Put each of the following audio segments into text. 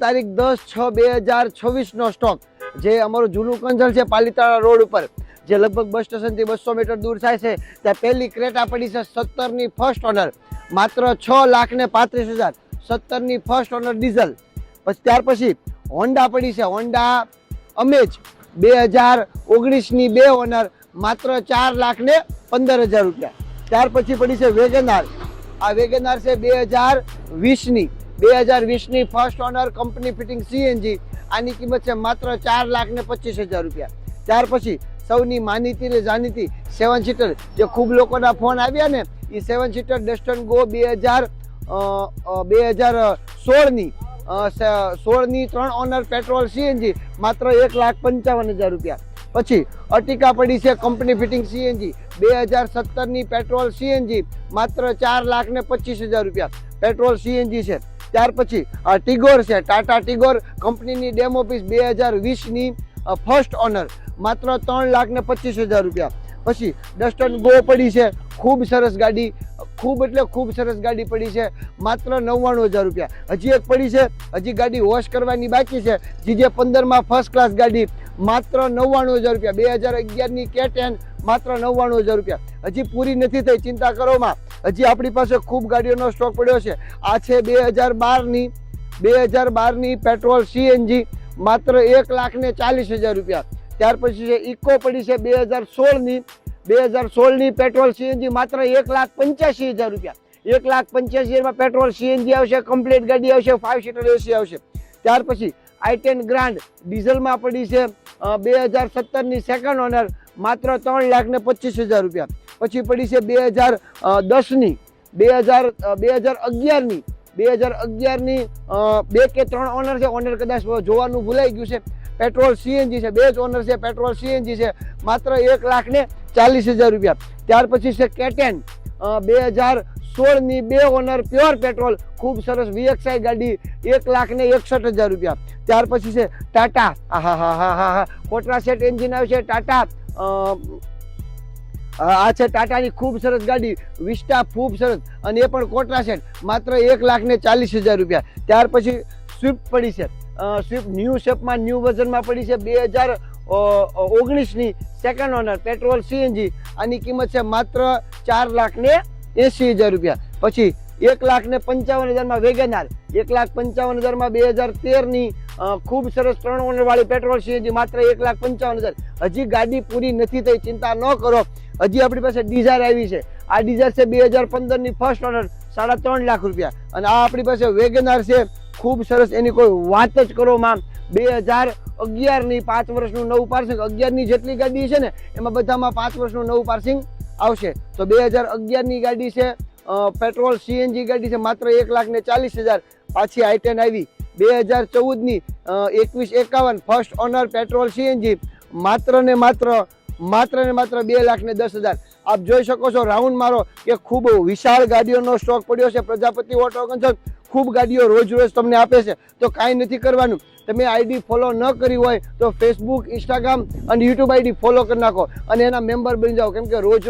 તારીખ 10/6/2026 નો સ્ટોક જે અમારું જૂનું કંજલ છે પાલીતાણા રોડ ઉપર જે લગભગ બસ સ્ટેશનથી 200 મીટર દૂર થાય છે ત્યાં પહેલી ક્રેટા પડી છે 17ની ફર્સ્ટ ઓનર માત્ર 6,35,000 17ની ફર્સ્ટ ઓનર ડીઝલ. પછી ત્યાર પછી હોન્ડા પડી છે હોન્ડા અમેજ 2019ની 2 ઓનર માત્ર 4,15,000 રૂપિયા. ત્યાર પછી પડી છે વેગનાર. આ વેગનાર છે 2020ની first owner company fitting CNG. આની કિંમત છે માત્ર 4,25,000 રૂપિયા. ત્યાર પછી સૌની માનીતી ને જાણીતી 7 સીટર જે ખૂબ લોકોના ફોન આવ્યા ને એ 7 સીટર ડસ્ટન ગો 2016ની 3 ઓનર પેટ્રોલ સીએનજી માત્ર 1,55,000 રૂપિયા. પછી અર્ટિકા પડી છે કંપની ફિટિંગ સીએનજી 2017ની પેટ્રોલ સીએનજી માત્ર 4,25,000 રૂપિયા પેટ્રોલ સીએનજી છે. ત્યાર પછી આ ટિગોર છે ટાટા ટિગોર કંપનીની ડેમો પીસ 2020ની ફર્સ્ટ ઓનર માત્ર 3,25,000 રૂપિયા. પછી ડસ્ટન ગો પડી છે ખૂબ સરસ ગાડી ખૂબ એટલે ખૂબ સરસ ગાડી પડી છે માત્ર 99,000 રૂપિયા. હજી એક પડી છે હજી ગાડી વોશ કરવાની બાકી છે GJ 15માં ફર્સ્ટ ક્લાસ ગાડી માત્ર 99,000 રૂપિયા. 2011ની K10 માત્ર 99,000 રૂપિયા. હજી પૂરી નથી થઈ ચિંતા કરોમાં હજી આપણી પાસે ખૂબ ગાડીઓનો સ્ટોક પડ્યો છે. આ છે 2012ની પેટ્રોલ સીએનજી માત્ર 1,40,000 રૂપિયા. ત્યાર પછી છે ઇકો પડી છે 2016ની પેટ્રોલ સીએનજી માત્ર 1,85,000 રૂપિયા. 1,85,000માં પેટ્રોલ સીએનજી આવશે કમ્પ્લીટ ગાડી આવશે 5 સીટર એસી આવશે. ત્યાર પછી i10 ગ્રાન્ડ ડીઝલમાં પડી છે 2017ની સેકન્ડ ઓનર માત્ર 3,25,000 રૂપિયા. પછી પડી છે 2011ની 2 કે 3 ઓનર છે ઓનર કદાચ જોવાનું ભૂલાઈ ગયું છે. પેટ્રોલ સીએનજી છે 2 જ ઓનર છે પેટ્રોલ સીએનજી છે માત્ર 1,40,000 રૂપિયા. ત્યાર પછી છે K10 2016ની 2 ઓનર પ્યોર પેટ્રોલ ખૂબ સરસ VXI ગાડી 1,61,000 રૂપિયા. ત્યાર પછી છે ટાટા કોટરા સેટ એન્જિન આવશે ટાટા આ છે ટાટાની ખૂબ સરસ ગાડી વિસ્ટા ખૂબ સરસ અને એ પણ કોટરા સેટ માત્ર 1,40,000 રૂપિયા. ત્યાર પછી સ્વિફ્ટ પડી છે સ્વિફ્ટ ન્યૂ શેપમાં ન્યૂ વર્ઝનમાં પડી છે 2019ની સેકન્ડ ઓનર પેટ્રોલ સીએનજી. આની કિંમત છે માત્ર 4,80,000 રૂપિયા. પછી 1,55,000માં વેગનાર 1,55,000માં 2013ની ખૂબ સરસ 3 ઓનર વાળી પેટ્રોલ સીએનજી માત્ર 1,55,000. હજી ગાડી પૂરી નથી થઈ ચિંતા ન કરો હજી આપણી પાસે ડિઝાયર આવી છે. આ ડિઝાયર છે 2015ની ફર્સ્ટ ઓનર 3.5 લાખ રૂપિયા. અને આ આપણી પાસે વેગનાર છે ખૂબ સરસ એની કોઈ વાત જ કરો માં 2011ની 5 વર્ષનું નવું પાર્સિંગ 11ની જેટલી ગાડી છે ને એમાં બધામાં 5 વર્ષનું નવું પાર્સિંગ આવશે. તો 2011ની ગાડી છે પેટ્રોલ સીએનજી ગાડી છે માત્ર 1,40,000. પાછી i10 આવી 2014ની 2151 ફર્સ્ટ ઓનર પેટ્રોલ સીએનજી માત્ર ને માત્ર 2,10,000. આપ જોઈ શકો છો રાઉન્ડ મારો કે ખૂબ વિશાળ ગાડીઓનો સ્ટોક પડ્યો છે. પ્રજાપતિ ઓટો કન્સલ્ટ ખૂબ ગાડીઓ રોજ તમને આપે છે. તો કાંઈ નથી કરવાનું તમે આઈડી ફોલો ન કરી હોય તો ફેસબુક ઇન્સ્ટાગ્રામ અને યુટ્યુબ આઈડી ફોલો કરી નાખો અને એના મેમ્બર બની જાઓ કેમ કે રોજ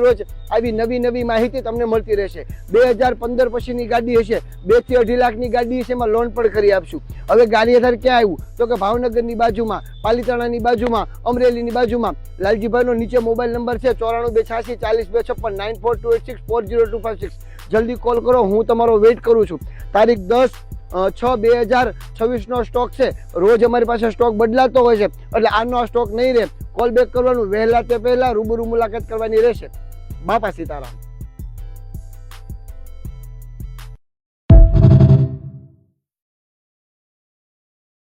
આવી નવી માહિતી તમને મળતી રહેશે. 2015 પછીની ગાડી હશે 2 થી 2.5 લાખની ગાડી હશે એમાં લોન પણ કરી આપશું. હવે ગાંધીનગર ક્યાં આવ્યું તો કે ભાવનગરની બાજુમાં પાલીતાણાની બાજુમાં અમરેલીની બાજુમાં લાલજીભાઈનો નીચે મોબાઈલ નંબર છે 94 286 40 256 9428640256. જલ્દી કોલ કરો હું તમારો વેઇટ કરું છું. તારીખ 10/6/2026નો સ્ટોક છે. રોજ અમારી પાસે સ્ટોક બદલાતો હોય છે એટલે આનો સ્ટોક નહીં રહે. કોલ બેક કરવાનું વહેલા તે પહેલા રૂબરૂ મુલાકાત કરવાની રહેશે. બાપા સીતારામ.